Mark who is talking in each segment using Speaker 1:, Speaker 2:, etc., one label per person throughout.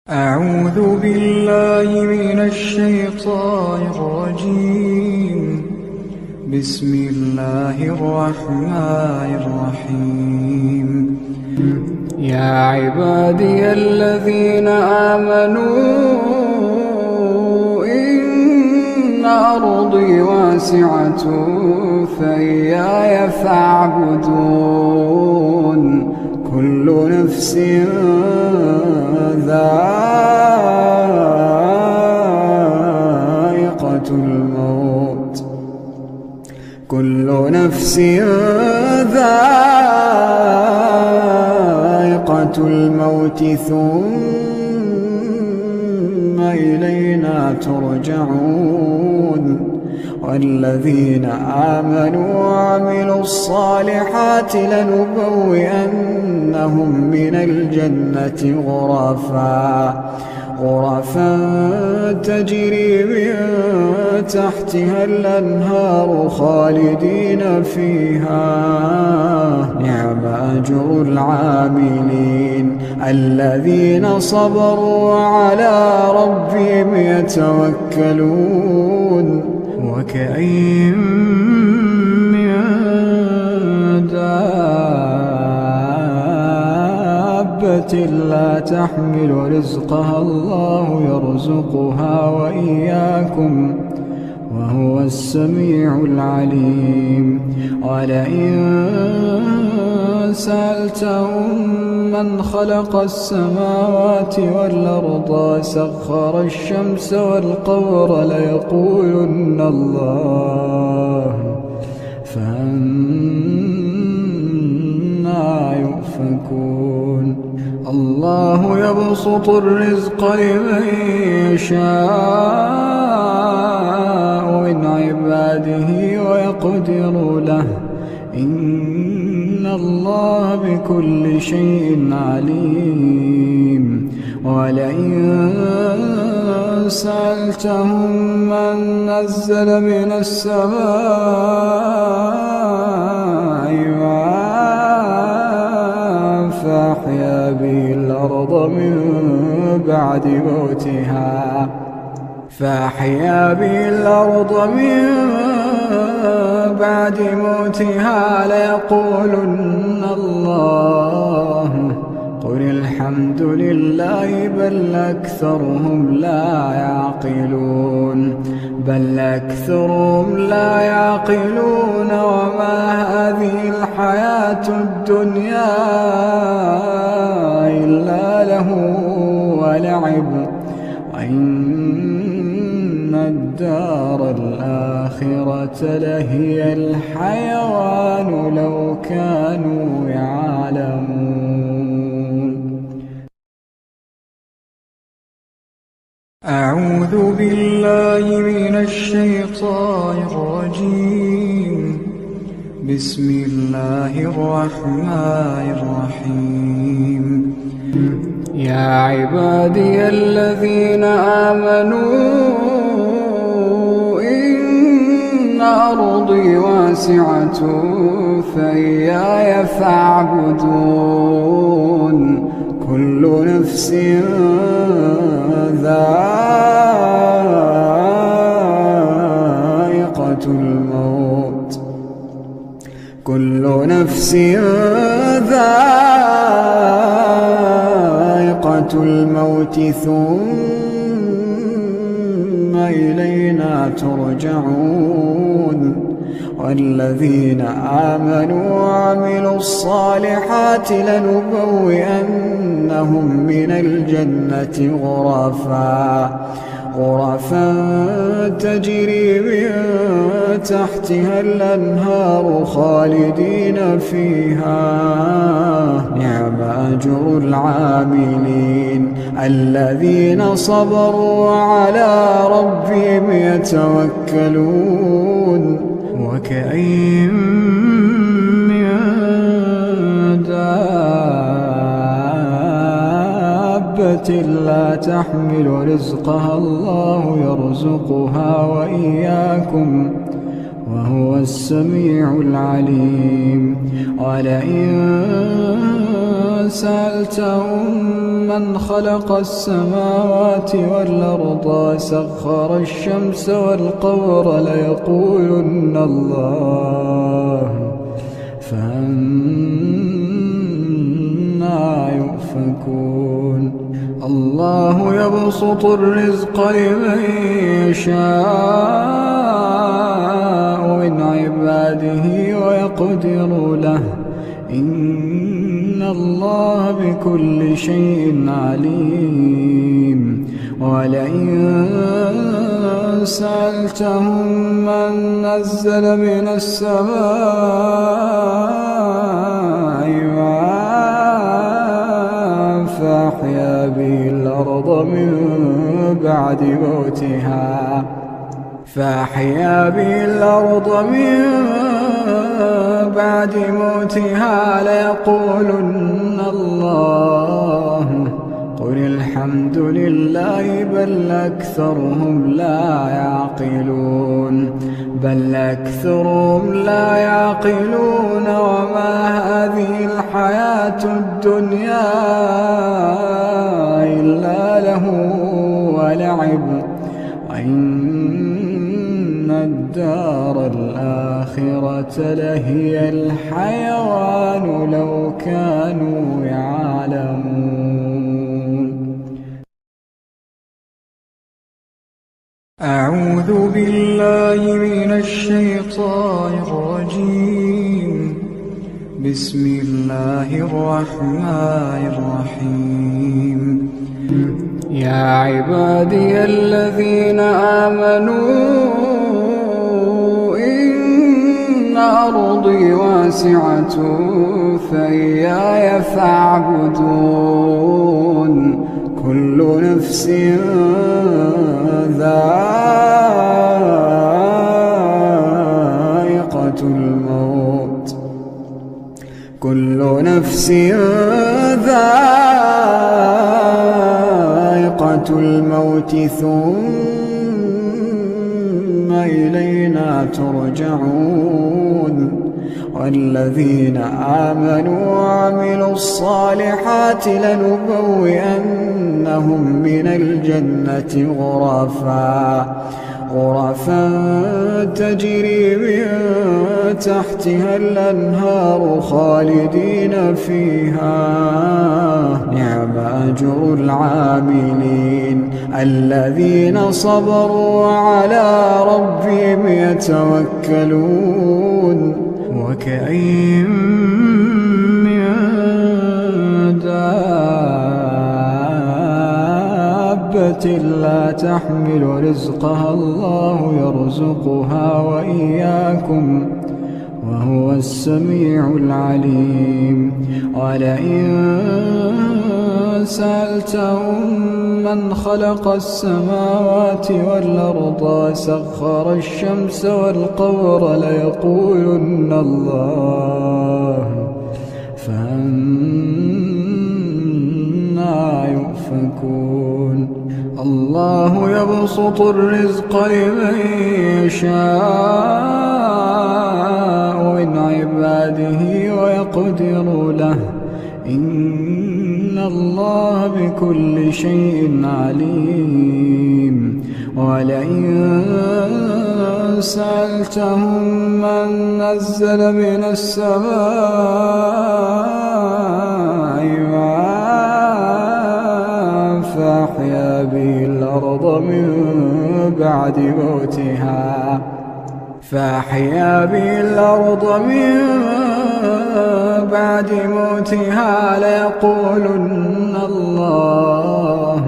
Speaker 1: أعوذ بالله من الشيطان الرجيم. بسم الله الرحمن الرحيم. يا عبادي الذين آمنوا إن أرضي واسعة فإياي فاعبدون. كل نفس ذائقة الموت ثم إلينا ترجعون. والذين آمنوا وعملوا الصالحات لنبوئنهم من الجنة غرفا تجري من تحتها الأنهار خالدين فيها. نعم أجر العاملين الذين صبروا وعلى ربهم يتوكلون. وكأين من دابة لا تحمل رزقها الله يرزقها وإياكم وهو السميع العليم. ولئن سألتهم من خلق السماوات والأرض وسخر الشمس والقمر ليقولن الله فأنى يؤفكون. الله يبسط الرزق لمن يشاء من عباده ويقدر له إن الله بكل شيء عليم. ولئن سألتهم من نزل من السماء ماء فأحيا به الأرض من بعد موتها ليقولن الله. قل الحمد لله بل أكثرهم لا يعقلون. وما هذه الحياة الدنيا إلا له ولعب وإن الدار الآخرة لهي الحيوان لو كانوا يعلمون. أعوذ بالله من الشيطان الرجيم. بسم الله الرحمن الرحيم. يا عبادي الذين آمنوا إن أرضي واسعة فإياي فاعبدون. كل نفس ذائقة الموت ثم إلينا ترجعون. والذين آمنوا وعملوا الصالحات لنبوئنهم من الجنة غرفا تجري من تحتها الأنهار خالدين فيها. نعم أجر العاملين الذين صبروا وعلى ربهم يتوكلون. وكأين من دابة لا تحمل رزقها الله يرزقها وإياكم وهو وهو السميع العليم. ولئن سألتهم من خلق السماوات والأرض وسخر الشمس والقمر ليقولن الله، فأنى يؤفكون. الله يبسط الرزق لمن يشاء من عباده ويقدر له، إن الله بكل شيء عليم. ولئن سألتهم من نزل من السماء ماء فأحيا به الأرض من بعد موتها ليقولن الله، قل الحمد لله بل أكثرهم لا يعقلون. وما هذه الحياة الدنيا إلا له ولعب، وإن الدار الآخرة لهي الحيوان لو كانوا يعلمون. أعوذ بالله من الشيطان الرجيم. بسم الله الرحمن الرحيم. يا عبادي الذين آمنوا إن أرضي واسعة فإياي فاعبدون. كل نفس ذائقة الموت، ثم إلينا ترجعون. والذين آمنوا وعملوا الصالحات لنبوئنهم من الجنة غرفا تجري من تحتها الأنهار خالدين فيها، نعم أجر العاملين الذين صبروا وعلى ربهم يتوكلون. وكأين من دابة لا تحمل رزقها الله يرزقها وإياكم وهو السميع العليم. ولئن سألتهم من خلق السماوات والأرض وسخر الشمس والقمر ليقولن الله، فأنى يؤفكون. الله يبسط الرزق لمن يشاء من عباده ويقدر له، إن الله بكل شيء عليم. ولئن سألتهم من نزل من السماء ماء فأحيا به الأرض من بعد موتها ليقولن الله،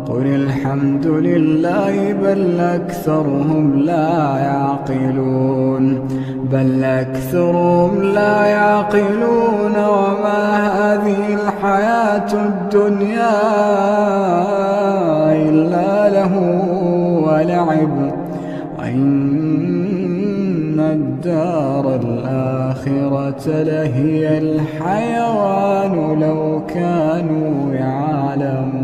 Speaker 1: قل الحمد لله بل أكثرهم لا يعقلون. وما هذه الحياة الدنيا إلا له ولعب، وإن الدار الآخرة لهي الحيوان لو كانوا يعلمون.